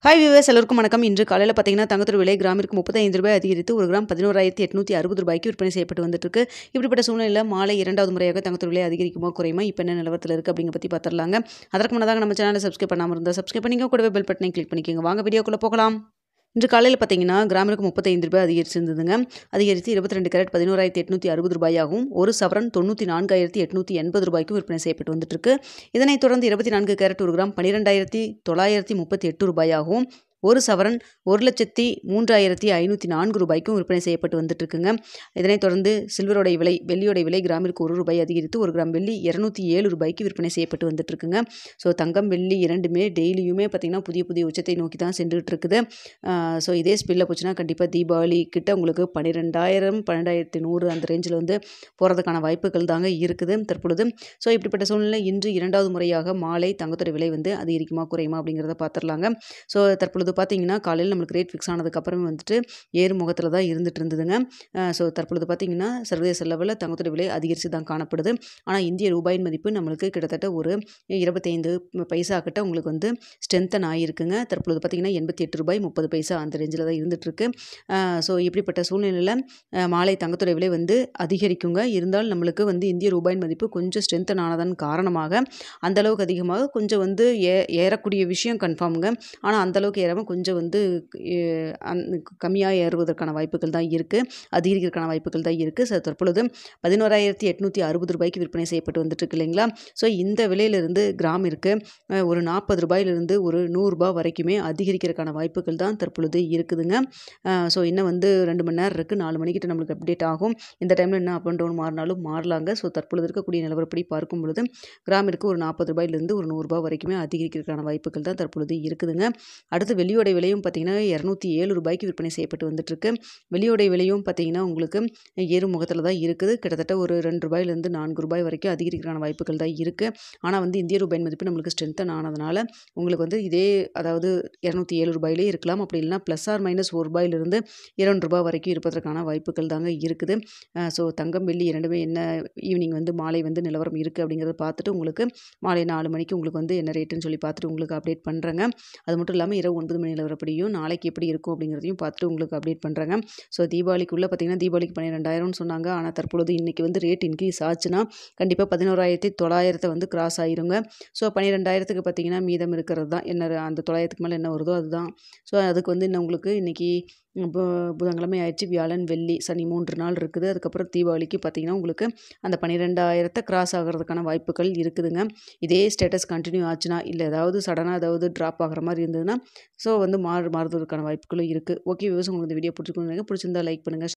Hi viewers எல்லோருக்கும் வணக்கம். இன்று காலையில் பார்த்தீங்கன்னா தங்கத்தோட விலை கிராமிற்கு ரூ. 35 அதிகரித்து ஒரு கிராம் ரூ. 11,860 விற்பனை செய்யப்பட்டு வந்துட்டு இருக்கு. இப்படிப்பட்ட சூழ்நிலையில் மாலை இரண்டாவது முறையாக தங்கத்தோட விலை அதிகரிக்குமோ குறையுமா, இப்போ என்ன நிலவரத்தில் இருக்குது அப்படிங்கிற பற்றி பார்த்துடலாங்க. அதற்கு முன்னதாக நம்ம சேனலை சப்ஸ்கிரைப் பண்ணாமல் இருந்தால் சப்ஸ்கிரைப் பண்ணிங்க, கூடவே பெல் பட்டனை கிளிக் பண்ணிக்கோங்க. வாங்க வீடியோக்குள்ளே போகலாம். இன்று காலையில் பார்த்தீங்கன்னா கிராமிற்கு ரூ. 35 அதிகரிச்சிருந்ததுங்க. அதிகரித்து 22 கேரட் ரூ. 11,860 ஒரு சவரன் ரூ. 94,880 விற்பனை செய்யப்பட்டு வந்துட்டு இருக்கு. இதனைத் தொடர்ந்து 24 கேரட் ஒரு கிராம் ரூ. 12,938 ஒரு சவரன் ரூ. 1,03,504 விற்பனை செய்யப்பட்டு வந்துட்டு இருக்குங்க. இதனைத் தொடர்ந்து சில்வரோடைய விலை, வெள்ளியோடைய விலை கிராமிற்கு ரூ. 1 அதிகரித்து ஒரு கிராம் வெள்ளி ரூ. 207 விற்பனை செய்யப்பட்டு வந்துட்டு இருக்குங்க. ஸோ தங்கம் வெள்ளி இரண்டுமே டெய்லியுமே பார்த்திங்கன்னா புதிய புதிய உச்சத்தை நோக்கி தான் சென்றுட்டு இருக்குது. ஸோ இதே ஸ்பீடில் போச்சுன்னா கண்டிப்பாக தீபாவளி கிட்ட உங்களுக்கு 12,000 12,100 அந்த ரேஞ்சில் வந்து போகிறதுக்கான வாய்ப்புகள் தாங்க இருக்குது தற்பொழுது. ஸோ இப்படிப்பட்ட சூழ்நிலை இன்று இரண்டாவது முறையாக மாலை தங்கத்தோட விலை வந்து அதிகரிக்குமா குறையுமா அப்படிங்கிறத பார்த்துடலாங்க. ஸோ தற்பொழுது பார்த்தீங்கன்னா காலையில் நம்மளுக்கு ரேட் ஃபிக்ஸ் ஆனதுக்கப்புறமே வந்துட்டு ஏறு முகத்தில் தான் இருந்துட்டு இருந்ததுங்க. ஸோ தற்பொழுது பார்த்தீங்கன்னா சர்வதேச லெவலில் தங்கத்தோட விலை அதிகரித்து தான் காணப்படுது. ஆனால் இந்திய ரூபாயின் மதிப்பு நம்மளுக்கு கிட்டத்தட்ட ஒரு 25 பைசா கிட்ட உங்களுக்கு வந்து ஸ்ட்ரென்தன் ஆகியிருக்குங்க. தற்பொழுது பார்த்தீங்கன்னா ரூ. 88.30 அந்த ரேஞ்சில் தான் இருந்துகிட்ருக்கு. ஸோ இப்படிப்பட்ட சூழ்நிலையில் மாலை தங்கத்தோட விலை வந்து அதிகரிக்குங்க. இருந்தாலும் நம்மளுக்கு வந்து இந்திய ரூபாயின் மதிப்பு கொஞ்சம் ஸ்ட்ரென்தன் ஆனதன் காரணமாக அந்தளவுக்கு அதிகமாக கொஞ்சம் வந்து ஏறக்கூடிய விஷயம் கன்ஃபார்முங்க. ஆனால் அந்தளவுக்கு ஏறாமல் கொஞ்சம் வந்து கம்மியாக ஏறுவதற்கான வாய்ப்புகள் தான் இருக்குது, அதிகரிக்கிறதுக்கான வாய்ப்புகள் தான் இருக்குது. ஸோ தற்பொழுது ரூ. 11,860 விற்பனை செய்யப்பட்டு வந்துட்டுருக்கு இல்லைங்களா. ஸோ இந்த விலையிலிருந்து கிராமிற்கு ஒரு ரூ. 40 ஒரு ரூ. 100 வரைக்குமே அதிகரிக்கிறதுக்கான வாய்ப்புகள் தான் தற்பொழுது இருக்குதுங்க. ஸோ இன்னும் வந்து 2 மணி நேரம் இருக்குது, 4 மணிக்கிட்ட நம்மளுக்கு அப்டேட் ஆகும். இந்த டைமில் என்ன அப் அண்ட் டவுன் மாறினாலும் மாறலாங்க. ஸோ தற்பொழுது இருக்கக்கூடிய நிலவரப்படி பார்க்கும் பொழுது கிராமிற்கு ஒரு ரூ. 40 ஒரு ரூ. 100 வரைக்குமே அதிகரிக்கிறதுக்கான வாய்ப்புகள் தான் தற்பொழுது இருக்குதுங்க. அடுத்து வெள்ளியோடைய விலையும் பார்த்தீங்கன்னா ரூ. 207 விற்பனை செய்யப்பட்டு வந்துட்டுருக்கு. வெள்ளியோடைய விலையும் பார்த்தீங்கன்னா உங்களுக்கு ஏறு முகத்தில் தான் இருக்குது. கிட்டத்தட்ட ஒரு ரூ. 2 4 வரைக்கும் அதிகரிக்கிறதுக்கான வாய்ப்புகள் தான் இருக்குது. ஆனால் வந்து இந்திய ரூபாயின் மதிப்பு நம்மளுக்கு ஸ்ட்ரென்தன் ஆனதுனால உங்களுக்கு வந்து இதே அதாவது ரூ. 207 இருக்கலாம். அப்படி இல்லைனா ப்ளஸ் ஆர் மைனஸ் ரூ. 1 2 வரைக்கும் இருப்பதற்கான வாய்ப்புகள் தாங்க இருக்குது. ஸோ தங்கம் வெள்ளி இரண்டுமே என்ன ஈவினிங் வந்து மாலை வந்து நிலவரம் இருக்குது அப்படிங்கிறத பார்த்துட்டு உங்களுக்கு மாலை 4 மணிக்கு உங்களுக்கு வந்து என்ன ரேட்டுன்னு சொல்லி பார்த்துட்டு உங்களுக்கு அப்டேட் பண்ணுறேங்க. அது மட்டும் இல்லாமல் இரவு 9 மணி நிலவரப்படியும் நாளைக்கு எப்படி இருக்கும் அப்படிங்கிறதையும் பார்த்துட்டு உங்களுக்கு அப்டேட் பண்ணுறேங்க. ஸோ தீபாவளிக்குள்ளே பார்த்தீங்கன்னா தீபாவளிக்கு 12,000 சொன்னாங்க. ஆனால் தற்பொழுது இன்றைக்கி வந்து ரேட் இன்க்ரீஸ் ஆச்சுன்னா கண்டிப்பாக 11,900 வந்து கிராஸ் ஆயிருங்க. ஸோ 12,000க்கு பார்த்தீங்கன்னா மீதம் இருக்கிறது தான் என்ன அந்த 900க்கு மேலே என்ன வருதோ அதுதான். ஸோ அதுக்கு வந்து இன்னும் உங்களுக்கு இன்றைக்கி புதன்கிழமை ஆயிடுச்சு, வியாழன் வெள்ளி சனி 3 நாள் இருக்குது. அதுக்கப்புறம் தீபாவளிக்கு பார்த்தீங்கன்னா உங்களுக்கு அந்த 12,000 கிராஸ் ஆகிறதுக்கான வாய்ப்புகள் இருக்குதுங்க. இதே ஸ்டேட்டஸ் கண்டினியூ ஆச்சுன்னா இல்லை ஏதாவது சடனாக ஏதாவது ட்ராப் ஆகிற மாதிரி இருந்ததுன்னா ஸோ வந்து மாறுவதற்கான வாய்ப்புகளும் இருக்குது. ஓகே வியூவர்ஸ், உங்களுக்கு இந்த வீடியோ பிடிச்சிருந்தா லைக் பண்ணுங்கள்.